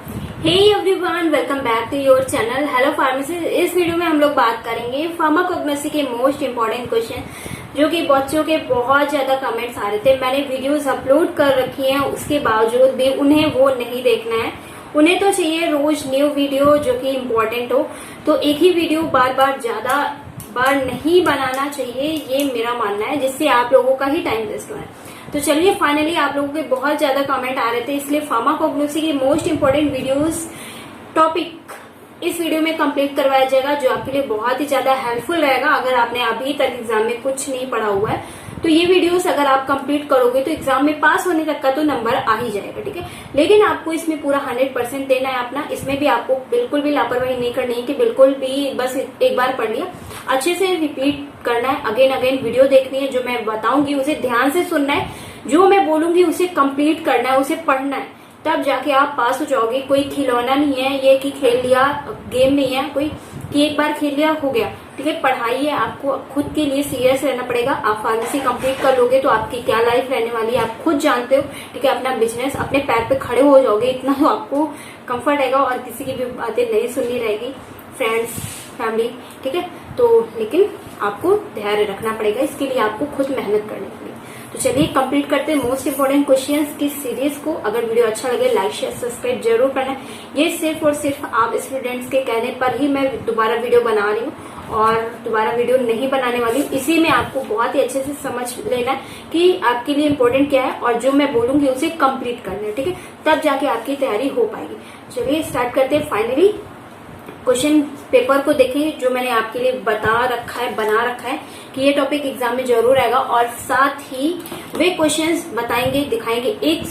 Hey everyone, welcome back to your channel hello pharmacy. इस video में हम लोग बात करेंगे फार्माकोग्नोसी के मोस्ट इम्पोर्टेंट क्वेश्चन, जो कि बच्चों के बहुत ज्यादा कमेंट्स आ रहे थे। मैंने वीडियोस अपलोड कर रखी हैं, उसके बावजूद भी उन्हें वो नहीं देखना है। उन्हें तो चाहिए रोज न्यू वीडियो जो कि इम्पोर्टेंट हो। तो एक ही वीडियो बार बार ज्यादा बार नहीं बनाना चाहिए, ये मेरा मानना है, जिससे आप लोगों का ही टाइम वेस्ट हो है। तो चलिए, फाइनली आप लोगों के बहुत ज्यादा कमेंट आ रहे थे, इसलिए फार्माकोग्नोसी के मोस्ट इम्पोर्टेंट वीडियोस टॉपिक इस वीडियो में कंप्लीट करवाया जाएगा, जो आपके लिए बहुत ही ज्यादा हेल्पफुल रहेगा। अगर आपने अभी तक एग्जाम में कुछ नहीं पढ़ा हुआ है तो ये वीडियोस अगर आप कंप्लीट करोगे तो एग्जाम में पास होने तक का तो नंबर आ ही जाएगा, ठीक है। लेकिन आपको इसमें पूरा 100% देना है अपना। इसमें भी आपको बिल्कुल भी लापरवाही नहीं करनी है कि बिल्कुल भी बस एक बार पढ़ लिया, अच्छे से रिपीट करना है, अगेन अगेन वीडियो देखनी है। जो मैं बताऊंगी उसे ध्यान से सुनना है, जो मैं बोलूंगी उसे कंप्लीट करना है, उसे पढ़ना है, तब जाके आप पास हो जाओगे। कोई खिलौना नहीं है ये कि खेल लिया, गेम नहीं है कोई कि एक बार खेल लिया हो गया, ठीक है। पढ़ाई है, आपको खुद के लिए सीरियस रहना पड़ेगा। आप फार्मेसी कंप्लीट कर लोगे तो आपकी क्या लाइफ रहने वाली है आप खुद जानते हो, ठीक है। अपना बिजनेस, अपने पैर पे खड़े हो जाओगे, इतना तो आपको कंफर्ट रहेगा और किसी की भी बातें नहीं सुननी रहेगी, फ्रेंड्स, फैमिली, ठीक है। तो लेकिन आपको धैर्य रखना पड़ेगा, इसके लिए आपको खुद मेहनत करनी पड़ेगी। तो चलिए कंप्लीट करते हैं मोस्ट इम्पोर्टेंट क्वेश्चंस की सीरीज को। अगर वीडियो अच्छा लगे लाइक शेयर सब्सक्राइब जरूर करना है। ये सिर्फ और सिर्फ आप स्टूडेंट्स के कहने पर ही मैं दोबारा वीडियो बना रही हूँ और दोबारा वीडियो नहीं बनाने वाली हूँ। इसी में आपको बहुत ही अच्छे से समझ लेना है कि आपके लिए इम्पोर्टेंट क्या है और जो मैं बोलूंगी उसे कंप्लीट करना है, ठीक है। तब जाके आपकी तैयारी हो पाएगी। चलिए स्टार्ट करते हैं। फाइनली क्वेश्चन पेपर को देखें, जो मैंने आपके लिए बता रखा है, बना रखा है कि ये टॉपिक एग्जाम में जरूर आएगा, और साथ ही वे क्वेश्चंस बताएंगे, दिखाएंगे। एक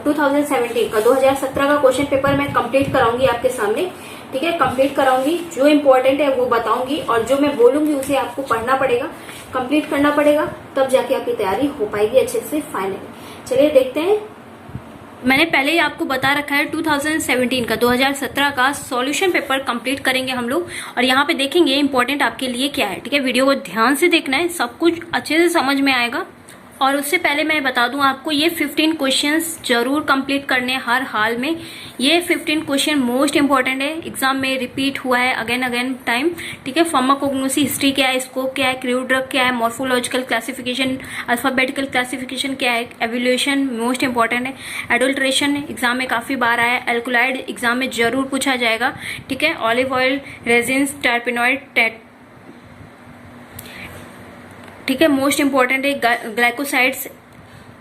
2017 का 2017 का क्वेश्चन पेपर मैं कंप्लीट कराऊंगी आपके सामने, ठीक है। कंप्लीट कराऊंगी, जो इम्पोर्टेंट है वो बताऊंगी और जो मैं बोलूंगी उसे आपको पढ़ना पड़ेगा, कंप्लीट करना पड़ेगा, तब जाके आपकी तैयारी हो पाएगी अच्छे से। फाइनली चलिए देखते हैं। मैंने पहले ही आपको बता रखा है 2017 का 2017 का सॉल्यूशन पेपर कंप्लीट करेंगे हम लोग, और यहाँ पे देखेंगे इंपॉर्टेंट आपके लिए क्या है, ठीक है। वीडियो को ध्यान से देखना है, सब कुछ अच्छे से समझ में आएगा। और उससे पहले मैं बता दूं आपको, ये 15 क्वेश्चंस जरूर कंप्लीट करने हर हाल में। ये 15 क्वेश्चन मोस्ट इंपॉर्टेंट है, एग्जाम में रिपीट हुआ है अगेन अगेन टाइम, ठीक है। फार्माकोग्नोसी हिस्ट्री क्या है, स्कोप क्या है, क्रूड ड्रग क्या है, मॉर्फोलॉजिकल क्लासिफिकेशन, अल्फाबेटिकल क्लासिफिकेशन क्या है, एवोल्यूशन मोस्ट इंपॉर्टेंट है, एडल्ट्रेशन एग्जाम में काफी बार आया, एल्कोलाइड एग्जाम में जरूर पूछा जाएगा, ठीक है। ऑलिव ऑयल, रेजिन्स, टर्पेनॉइड, ठीक है, मोस्ट इंपॉर्टेंट है ग्लाइकोसाइड्स,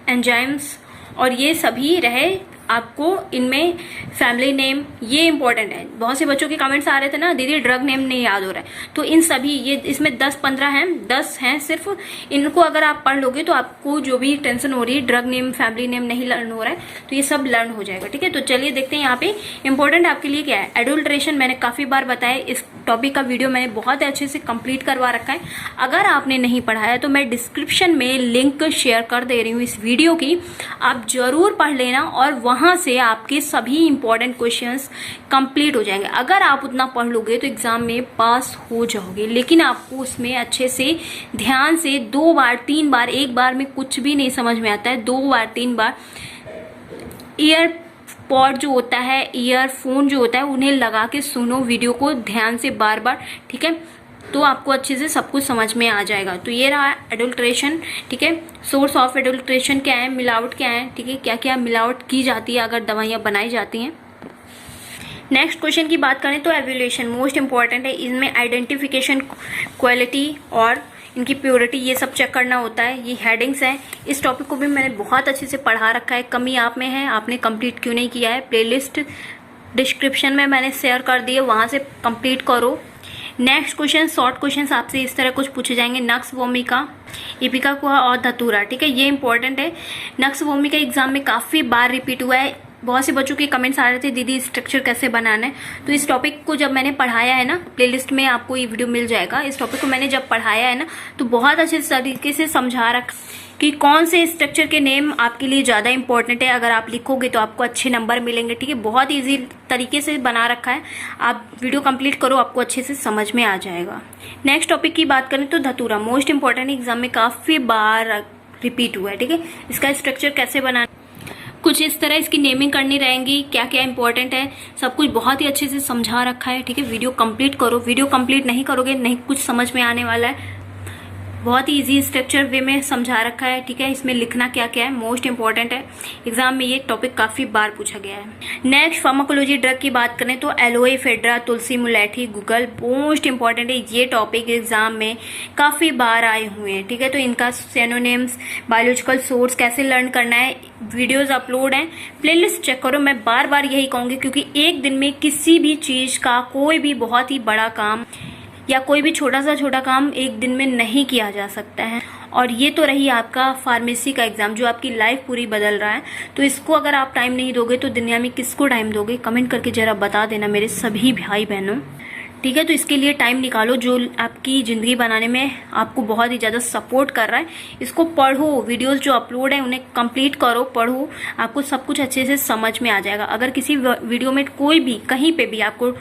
एंजाइम्स, और ये सभी रहे आपको इनमें फैमिली नेम, ये इंपॉर्टेंट है। बहुत से बच्चों के कमेंट्स आ रहे थे ना, दीदी ड्रग नेम नहीं याद हो रहा है, तो इन सभी ये इसमें 10-15 हैं, 10 हैं सिर्फ। इनको अगर आप पढ़ लोगे तो आपको जो भी टेंशन हो रही है, ड्रग नेम, फैमिली नेम नहीं लर्न हो रहा है, तो ये सब लर्न हो जाएगा, ठीक है। तो चलिए देखते हैं यहाँ पे इंपॉर्टेंट आपके लिए क्या है। एडल्ट्रेशन मैंने काफी बार बताया, इस टॉपिक का वीडियो मैंने बहुत अच्छे से कंप्लीट करवा रखा है। अगर आपने नहीं पढ़ा है तो मैं डिस्क्रिप्शन में लिंक शेयर कर दे रही हूँ इस वीडियो की, आप जरूर पढ़ लेना और वहां से आपके सभी इंपॉर्टेंट क्वेश्चंस कंप्लीट हो जाएंगे। अगर आप उतना पढ़ लोगे तो एग्जाम में पास हो जाओगे, लेकिन आपको उसमें अच्छे से ध्यान से 2 बार 3 बार, एक बार में कुछ भी नहीं समझ में आता है, 2 बार 3 बार ईयर पॉड जो होता है, ईयरफोन जो होता है, उन्हें लगा के सुनो वीडियो को ध्यान से बार बार, ठीक है। तो आपको अच्छे से सब कुछ समझ में आ जाएगा। तो ये रहा एडल्ट्रेशन, ठीक है। सोर्स ऑफ एडल्ट्रेशन क्या है, मिलावट क्या है, ठीक है, क्या क्या मिलावट की जाती है अगर दवाइयां बनाई जाती हैं। नेक्स्ट क्वेश्चन की बात करें तो एवोल्यूशन मोस्ट इंपॉर्टेंट है। इसमें आइडेंटिफिकेशन, क्वालिटी और इनकी प्योरिटी, ये सब चेक करना होता है। ये हेडिंग्स हैं। इस टॉपिक को भी मैंने बहुत अच्छे से पढ़ा रखा है। कमी आप में है, आपने कंप्लीट क्यों नहीं किया है, प्लेलिस्ट डिस्क्रिप्शन में मैंने शेयर कर दी है, वहां से कंप्लीट करो। नेक्स्ट क्वेश्चन, शॉर्ट क्वेश्चंस आपसे इस तरह कुछ पूछे जाएंगे। नक्स वोमिका, इपिकाकुआ और धतूरा, ठीक है, ये इंपॉर्टेंट है। नक्स वोमिका एग्जाम में काफी बार रिपीट हुआ है। बहुत से बच्चों के कमेंट्स आ रहे थे, दीदी स्ट्रक्चर कैसे बनाना है। तो इस टॉपिक को जब मैंने पढ़ाया है ना, प्लेलिस्ट में आपको ये वीडियो मिल जाएगा। इस टॉपिक को मैंने जब पढ़ाया है ना, तो बहुत अच्छे तरीके से समझा रखा कि कौन से स्ट्रक्चर के नेम आपके लिए ज्यादा इंपॉर्टेंट है। अगर आप लिखोगे तो आपको अच्छे नंबर मिलेंगे, ठीक है। बहुत इजी तरीके से बना रखा है, आप वीडियो कंप्लीट करो, आपको अच्छे से समझ में आ जाएगा। नेक्स्ट टॉपिक की बात करें तो धतूरा मोस्ट इंपॉर्टेंट, एग्जाम में काफी बार रिपीट हुआ है, ठीक है। इसका स्ट्रक्चर कैसे बनाना, कुछ इस तरह इसकी नेमिंग करनी रहेंगी, क्या क्या इंपॉर्टेंट है, सब कुछ बहुत ही अच्छे से समझा रखा है। ठीक है, वीडियो कंप्लीट करो, वीडियो कंप्लीट नहीं करोगे नहीं कुछ समझ में आने वाला है। बहुत ही इजी स्ट्रक्चर वे में समझा रखा है। ठीक है, इसमें लिखना क्या क्या है, मोस्ट इंपॉर्टेंट है, एग्जाम में ये टॉपिक काफी बार पूछा गया है। नेक्स्ट फार्माकोलॉजी ड्रग की बात करें तो एलोए, फेड्रा, तुलसी, मुलेठी, गूगल मोस्ट इंपॉर्टेंट है। ये टॉपिक एग्जाम में काफी बार आए हुए हैं। ठीक है, तो इनका सिनोनिम्स, बायोलॉजिकल सोर्स कैसे लर्न करना है, वीडियोज अपलोड हैं, प्लेलिस्ट चेक करो। मैं बार बार यही कहूंगी क्योंकि एक दिन में किसी भी चीज का कोई भी बहुत ही बड़ा काम या कोई भी छोटा काम एक दिन में नहीं किया जा सकता है। और ये तो रही आपका फार्मेसी का एग्जाम जो आपकी लाइफ पूरी बदल रहा है। तो इसको अगर आप टाइम नहीं दोगे तो दुनिया में किसको टाइम दोगे, कमेंट करके जरा बता देना मेरे सभी भाई बहनों। ठीक है, तो इसके लिए टाइम निकालो जो आपकी ज़िंदगी बनाने में आपको बहुत ही ज़्यादा सपोर्ट कर रहा है। इसको पढ़ो, वीडियोस जो अपलोड है उन्हें कंप्लीट करो, पढ़ो, आपको सब कुछ अच्छे से समझ में आ जाएगा। अगर किसी वीडियो में कोई भी कहीं पे भी आपको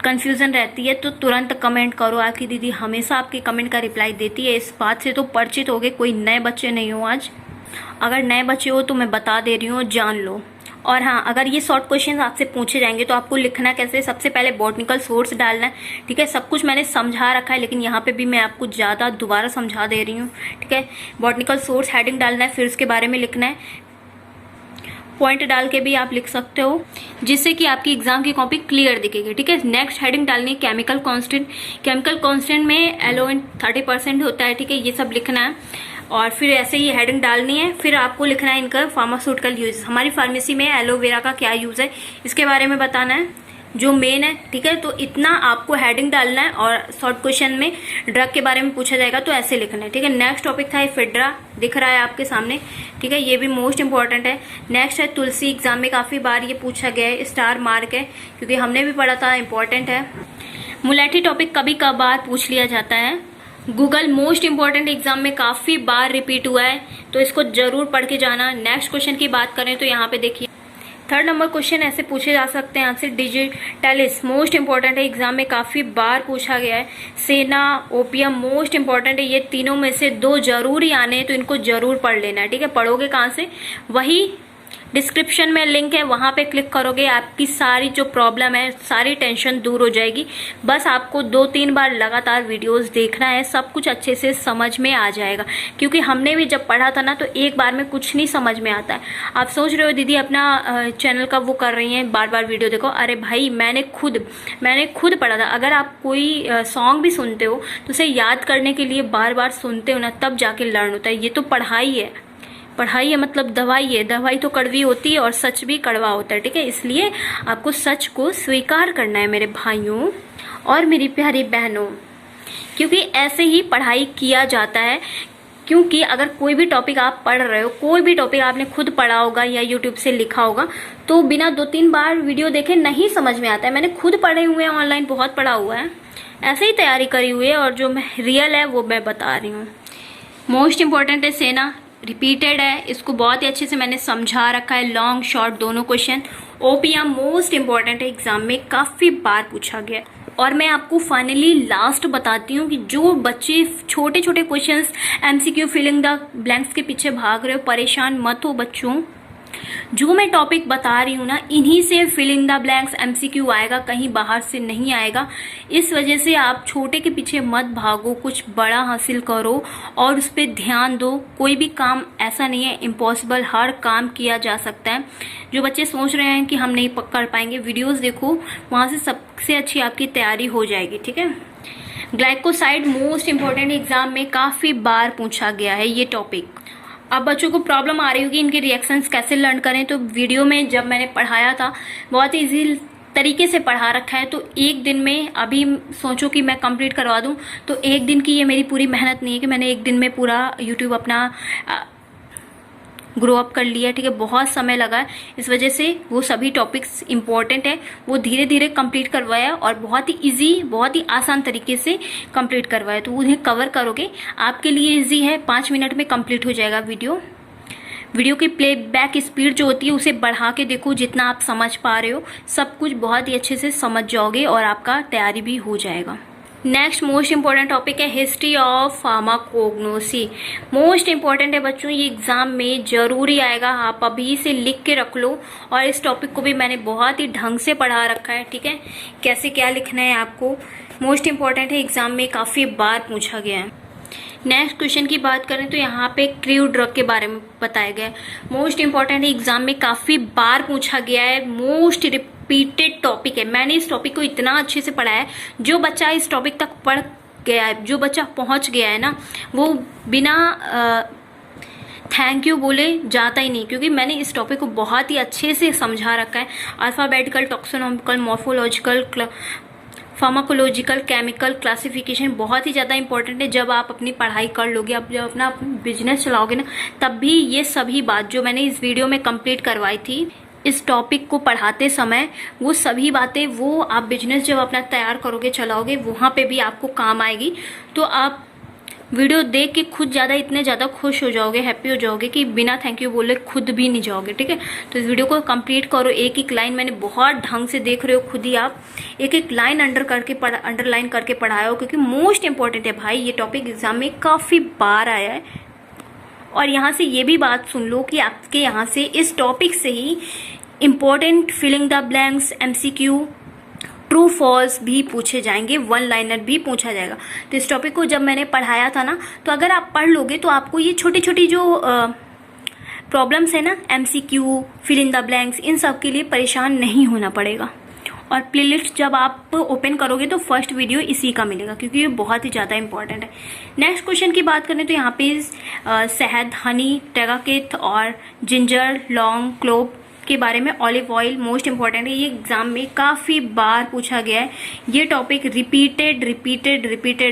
कंफ्यूजन रहती है तो तुरंत कमेंट करो। आपकी दीदी हमेशा आपके कमेंट का रिप्लाई देती है। इस बात से तो परिचित हो गए, कोई नए बच्चे नहीं हो आज। अगर नए बच्चे हो तो मैं बता दे रही हूँ, जान लो। और हाँ, अगर ये शॉर्ट क्वेश्चन आपसे पूछे जाएंगे तो आपको लिखना कैसे, सबसे पहले बॉटनिकल सोर्स डालना है। ठीक है, सब कुछ मैंने समझा रखा है लेकिन यहाँ पे भी मैं आपको ज़्यादा दोबारा समझा दे रही हूँ। ठीक है, बॉटनिकल सोर्स हेडिंग डालना है, फिर उसके बारे में लिखना है। पॉइंट डाल के भी आप लिख सकते हो जिससे कि आपकी एग्जाम की कॉपी क्लियर दिखेगी। ठीक है, नेक्स्ट हेडिंग डालनी है केमिकल कांस्टेंट। केमिकल कांस्टेंट में एलोवेंट 30% होता है। ठीक है, ये सब लिखना है और फिर ऐसे ही हेडिंग डालनी है। फिर आपको लिखना है इनका फार्मास्यूटिकल यूज, हमारी फार्मेसी में एलोवेरा का क्या यूज है इसके बारे में बताना है जो मेन है। ठीक है, तो इतना आपको हेडिंग डालना है और शॉर्ट क्वेश्चन में ड्रग के बारे में पूछा जाएगा तो ऐसे लिखना है। ठीक है, नेक्स्ट टॉपिक था फेड्रा, दिख रहा है आपके सामने। ठीक है, ये भी मोस्ट इंपॉर्टेंट है। नेक्स्ट है तुलसी, एग्जाम में काफी बार ये पूछा गया है, स्टार मार्क है क्योंकि हमने भी पढ़ा था, इंपॉर्टेंट है। मुलेठी टॉपिक कभी कभार पूछ लिया जाता है। गूगल मोस्ट इंपॉर्टेंट, एग्जाम में काफी बार रिपीट हुआ है तो इसको जरूर पढ़ के जाना। नेक्स्ट क्वेश्चन की बात करें तो यहाँ पे देखिए 3rd नंबर क्वेश्चन ऐसे पूछे जा सकते हैं आपसे, डिजिटलिस मोस्ट इंपॉर्टेंट है, एग्जाम में काफी बार पूछा गया है। सेना, ओपियम मोस्ट इंपॉर्टेंट है, ये तीनों में से 2 जरूर ही आने हैं तो इनको जरूर पढ़ लेना है। ठीक है, पढ़ोगे कहाँ से, वही डिस्क्रिप्शन में लिंक है, वहां पे क्लिक करोगे आपकी सारी जो प्रॉब्लम है, सारी टेंशन दूर हो जाएगी। बस आपको 2-3 बार लगातार वीडियोस देखना है, सब कुछ अच्छे से समझ में आ जाएगा। क्योंकि हमने भी जब पढ़ा था ना तो एक बार में कुछ नहीं समझ में आता है। आप सोच रहे हो दीदी अपना चैनल का वो कर रही हैं, बार बार वीडियो देखो। अरे भाई, मैंने खुद पढ़ा था। अगर आप कोई सॉन्ग भी सुनते हो तो उसे याद करने के लिए बार बार सुनते हो ना, तब जाके लर्न होता है। ये तो पढ़ाई है, पढ़ाई है मतलब दवाई है। दवाई तो कड़वी होती है और सच भी कड़वा होता है। ठीक है, इसलिए आपको सच को स्वीकार करना है मेरे भाइयों और मेरी प्यारी बहनों, क्योंकि ऐसे ही पढ़ाई किया जाता है। क्योंकि अगर कोई भी टॉपिक आप पढ़ रहे हो, कोई भी टॉपिक आपने खुद पढ़ा होगा या यूट्यूब से लिखा होगा, तो बिना 2-3 बार वीडियो देखे नहीं समझ में आता है। मैंने खुद पढ़े हुए हैं, ऑनलाइन बहुत पढ़ा हुआ है, ऐसे ही तैयारी करी हुई है और जो रियल है वो मैं बता रही हूँ। मोस्ट इंपॉर्टेंट है सेना, रिपीटेड है, इसको बहुत ही अच्छे से मैंने समझा रखा है, लॉन्ग शॉर्ट दोनों क्वेश्चन। ओपियम मोस्ट इंपॉर्टेंट है, एग्जाम में काफी बार पूछा गया। और मैं आपको फाइनली लास्ट बताती हूँ कि जो बच्चे छोटे छोटे questions MCQ filling the blanks के पीछे भाग रहे हो, परेशान मत हो बच्चों। जो मैं टॉपिक बता रही हूँ ना, इन्हीं से फिलिंग द ब्लैंक्स एमसीक्यू आएगा, कहीं बाहर से नहीं आएगा। इस वजह से आप छोटे के पीछे मत भागो, कुछ बड़ा हासिल करो और उस पर ध्यान दो। कोई भी काम ऐसा नहीं है इम्पॉसिबल, हर काम किया जा सकता है। जो बच्चे सोच रहे हैं कि हम नहीं कर पाएंगे, वीडियोस देखो, वहां से सबसे अच्छी आपकी तैयारी हो जाएगी। ठीक है, ग्लाइकोसाइड मोस्ट इंपॉर्टेंट, एग्जाम में काफी बार पूछा गया है ये टॉपिक। अब बच्चों को प्रॉब्लम आ रही होगी इनके रिएक्शंस कैसे लर्न करें, तो वीडियो में जब मैंने पढ़ाया था बहुत इजी तरीके से पढ़ा रखा है। तो एक दिन में, अभी सोचो कि मैं कंप्लीट करवा दूं, तो एक दिन की ये मेरी पूरी मेहनत नहीं है कि मैंने एक दिन में पूरा यूट्यूब अपना ग्रो अप कर लिया। ठीक है, बहुत समय लगा, इस वजह से वो सभी टॉपिक्स इंपॉर्टेंट है वो धीरे धीरे कंप्लीट करवाया और बहुत ही इजी, बहुत ही आसान तरीके से कंप्लीट करवाया। तो उन्हें कवर करोगे, आपके लिए इजी है, 5 मिनट में कंप्लीट हो जाएगा वीडियो की प्लेबैक स्पीड जो होती है उसे बढ़ा के देखो, जितना आप समझ पा रहे हो सब कुछ बहुत ही अच्छे से समझ जाओगे और आपका तैयारी भी हो जाएगा। नेक्स्ट मोस्ट इंपॉर्टेंट टॉपिक है history of pharmacognosy. Most important है बच्चों, ये एग्जाम में जरूरी आएगा, आप अभी से लिख के रख लो। और इस टॉपिक को भी मैंने बहुत ही ढंग से पढ़ा रखा है, ठीक है, कैसे क्या लिखना है आपको। मोस्ट इंपॉर्टेंट है, एग्जाम में काफी बार पूछा गया है। नेक्स्ट क्वेश्चन की बात करें तो यहाँ पे क्रू ड्रग के बारे में बताया गया है। मोस्ट इंपॉर्टेंट है, एग्जाम में काफी बार पूछा गया है, मोस्ट रिपीटेड टॉपिक है। मैंने इस टॉपिक को इतना अच्छे से पढ़ा है, जो बच्चा इस टॉपिक तक पढ़ गया है, जो बच्चा पहुंच गया है ना, वो बिना थैंक यू बोले जाता ही नहीं, क्योंकि मैंने इस टॉपिक को बहुत ही अच्छे से समझा रखा है। Alphabetical, taxonomical, morphological, pharmacological, chemical classification बहुत ही ज़्यादा इंपॉर्टेंट है। जब आप अपनी पढ़ाई कर लोगे, आप जब अपना बिजनेस चलाओगे ना, तब भी ये सभी बात जो मैंने इस वीडियो में कंप्लीट करवाई थी इस टॉपिक को पढ़ाते समय, वो सभी बातें वो आप बिजनेस जब अपना तैयार करोगे, चलाओगे, वहाँ पे भी आपको काम आएगी। तो आप वीडियो देख के खुद इतने ज़्यादा खुश हो जाओगे, हैप्पी हो जाओगे कि बिना थैंक यू बोले खुद भी नहीं जाओगे, ठीक है। तो इस वीडियो को कंप्लीट करो, एक एक लाइन मैंने बहुत ढंग से देख रहे हो, खुद ही आप एक एक लाइन अंडरलाइन करके पढ़ाया हो, क्योंकि मोस्ट इंपॉर्टेंट है भाई। ये टॉपिक एग्जाम में काफ़ी बार आया है। और यहाँ से ये भी बात सुन लो कि आपके यहाँ से इस टॉपिक से ही important filling the blanks, MCQ, true false भी पूछे जाएंगे, वन लाइनर भी पूछा जाएगा। तो इस टॉपिक को जब मैंने पढ़ाया था ना, तो अगर आप पढ़ लोगे तो आपको ये छोटी छोटी जो प्रॉब्लम्स है ना, MCQ, fill in the blanks, इन सब के लिए परेशान नहीं होना पड़ेगा। और प्लेलिस्ट जब आप ओपन करोगे तो फर्स्ट वीडियो इसी का मिलेगा, क्योंकि ये बहुत ही ज़्यादा इंपॉर्टेंट है। नेक्स्ट क्वेश्चन की बात करें तो यहाँ पे शहद, हनी, टेगाकेट और जिंजर, लौंग, क्लोव के बारे में, ऑलिव ऑयल मोस्ट इंपॉर्टेंट है। ये एग्जाम में काफ़ी बार पूछा गया है। ये टॉपिक रिपीटेड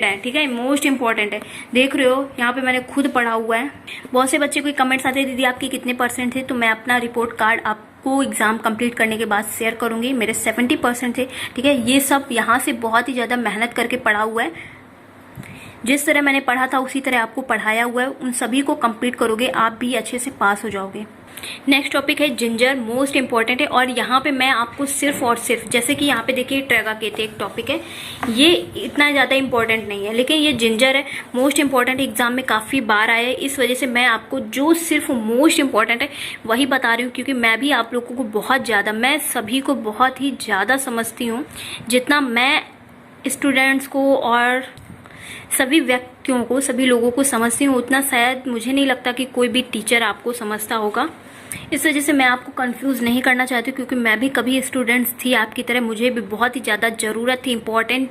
है, ठीक है, मोस्ट इंपॉर्टेंट है। देख रहे हो यहाँ पे मैंने खुद पढ़ा हुआ है। बहुत से बच्चे कोई कमेंट्स आते हैं, दीदी आपके कितने % थे, तो मैं अपना रिपोर्ट कार्ड आपको एग्जाम कंप्लीट करने के बाद शेयर करूंगी। मेरे 70% थे, ठीक है। ये सब यहाँ से बहुत ही ज़्यादा मेहनत करके पढ़ा हुआ है। जिस तरह मैंने पढ़ा था उसी तरह आपको पढ़ाया हुआ है। उन सभी को कंप्लीट करोगे, आप भी अच्छे से पास हो जाओगे। नेक्स्ट टॉपिक है जिंजर, मोस्ट इंपॉर्टेंट है। और यहाँ पे मैं आपको सिर्फ और सिर्फ, जैसे कि यहाँ पे देखिए ट्रेगाकेट एक टॉपिक है, ये इतना ज़्यादा इंपॉर्टेंट नहीं है, लेकिन ये जिंजर है, मोस्ट इंपॉर्टेंट, एग्जाम में काफ़ी बार आया है। इस वजह से मैं आपको जो सिर्फ मोस्ट इंपॉर्टेंट है वही बता रही हूँ, क्योंकि मैं भी आप लोगों को बहुत ज़्यादा, मैं सभी को बहुत ही ज़्यादा समझती हूँ। जितना मैं स्टूडेंट्स को और सभी व्यक्तियों को, सभी लोगों को समझती हूँ, उतना शायद मुझे नहीं लगता कि कोई भी टीचर आपको समझता होगा। इस वजह से मैं आपको कंफ्यूज नहीं करना चाहती, क्योंकि मैं भी कभी स्टूडेंट्स थी आपकी तरह, मुझे भी बहुत ही ज़्यादा ज़रूरत थी इंपॉर्टेंट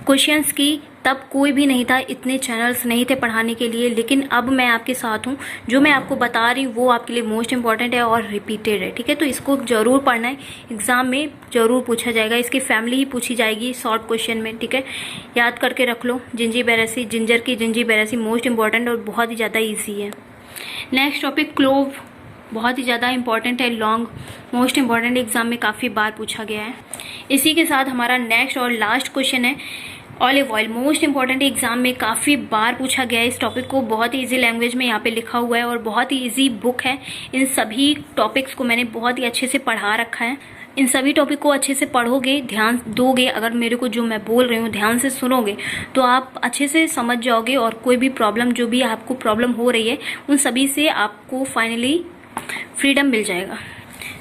क्वेश्चंस की। तब कोई भी नहीं था, इतने चैनल्स नहीं थे पढ़ाने के लिए, लेकिन अब मैं आपके साथ हूँ। जो मैं आपको बता रही हूँ वो आपके लिए मोस्ट इंपॉर्टेंट है और रिपीटेड है, ठीक है। तो इसको ज़रूर पढ़ना है, एग्जाम में ज़रूर पूछा जाएगा। इसकी फैमिली ही पूछी जाएगी शॉर्ट क्वेश्चन में, ठीक है, याद करके रख लो। जिंजीबेरेसी, जिंजर की जिंजीबेरेसी मोस्ट इंपॉर्टेंट और बहुत ही ज़्यादा ईजी है। नेक्स्ट टॉपिक क्लोव, बहुत ही ज़्यादा इंपॉर्टेंट है। लॉन्ग, मोस्ट इंपॉर्टेंट, एग्जाम में काफ़ी बार पूछा गया है। इसी के साथ हमारा नेक्स्ट और लास्ट क्वेश्चन है olive oil, most important, exam में काफ़ी बार पूछा गया है। इस टॉपिक को बहुत ही ईजी लैंग्वेज में यहाँ पे लिखा हुआ है और बहुत ही ईजी बुक है। इन सभी टॉपिक्स को मैंने बहुत ही अच्छे से पढ़ा रखा है। इन सभी टॉपिक को अच्छे से पढ़ोगे, ध्यान दोगे, अगर मेरे को जो मैं बोल रही हूँ ध्यान से सुनोगे, तो आप अच्छे से समझ जाओगे। और कोई भी प्रॉब्लम, जो भी आपको प्रॉब्लम हो रही है, उन सभी से आपको फाइनली फ्रीडम मिल जाएगा।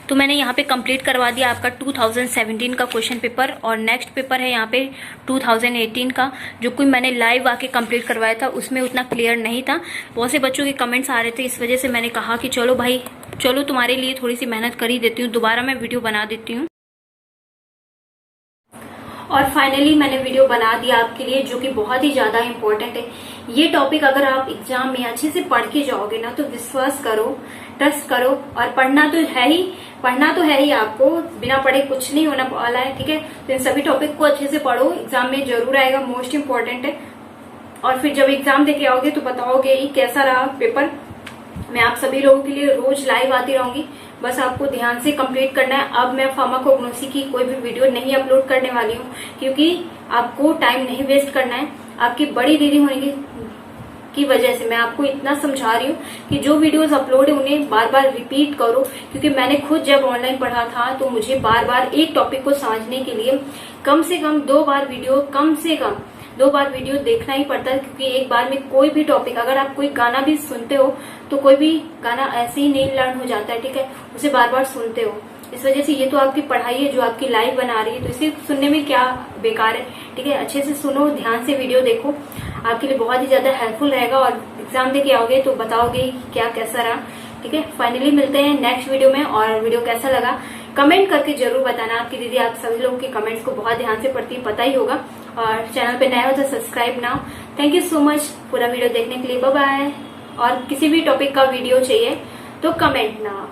तो मैंने यहाँ पे कंप्लीट करवा दिया आपका 2017 का क्वेश्चन पेपर। और नेक्स्ट पेपर है यहाँ पे 2018 का, जो कोई मैंने लाइव आके कंप्लीट करवाया था, उसमें उतना क्लियर नहीं था। बहुत से बच्चों के कमेंट्स आ रहे थे, इस वजह से मैंने कहा कि चलो भाई, चलो तुम्हारे लिए थोड़ी सी मेहनत कर ही देती हूँ, दोबारा मैं वीडियो बना देती हूँ। और फाइनली मैंने वीडियो बना दिया आपके लिए, जो कि बहुत ही ज्यादा इंपॉर्टेंट है। ये टॉपिक अगर आप एग्जाम में अच्छे से पढ़ के जाओगे ना, तो विश्वास करो, ट्रस्ट करो। और पढ़ना तो है ही आपको, बिना पढ़े कुछ नहीं होना वाला है, ठीक है। तो इन सभी टॉपिक को अच्छे से पढ़ो, एग्जाम में जरूर आएगा, मोस्ट इंपॉर्टेंट है। और फिर जब एग्जाम देके आओगे तो बताओगे ये कैसा रहा पेपर। मैं आप सभी लोगों के लिए रोज लाइव आती रहूंगी, बस आपको ध्यान से कंप्लीट करना है। अब मैं फार्माकोग्नोसी की कोई भी वीडियो नहीं अपलोड करने वाली हूँ, क्योंकि आपको टाइम नहीं वेस्ट करना है। आपकी बड़ी दीदी होने की वजह से मैं आपको इतना समझा रही हूँ कि जो वीडियोस अपलोड है उन्हें बार बार रिपीट करो, क्योंकि मैंने खुद जब ऑनलाइन पढ़ा था तो मुझे बार बार एक टॉपिक को समझने के लिए कम से कम 2 बार वीडियो कम से कम 2 बार वीडियो देखना ही पड़ता है, क्योंकि एक बार में कोई भी टॉपिक, अगर आप कोई गाना भी सुनते हो तो कोई भी गाना ऐसे ही नहीं लर्न हो जाता है, ठीक है, उसे बार बार सुनते हो। इस वजह से ये तो आपकी पढ़ाई है जो आपकी लाइफ बना रही है, तो इसे सुनने में क्या बेकार है, ठीक है। अच्छे से सुनो, ध्यान से वीडियो देखो, आपके लिए बहुत ही ज्यादा हेल्पफुल रहेगा और एग्जाम देके आओगे तो बताओगे क्या कैसा रहा, ठीक है। फाइनली मिलते हैं नेक्स्ट वीडियो में, और वीडियो कैसा लगा कमेंट करके जरूर बताना। आपकी दीदी आप सभी लोगों के कमेंट्स को बहुत ध्यान से पढ़ती है, पता ही होगा, और चैनल पे नया हो तो subscribe now. Thank you so much पूरा वीडियो देखने के लिए, बाय बाय। और किसी भी टॉपिक का वीडियो चाहिए तो कमेंट नाउ।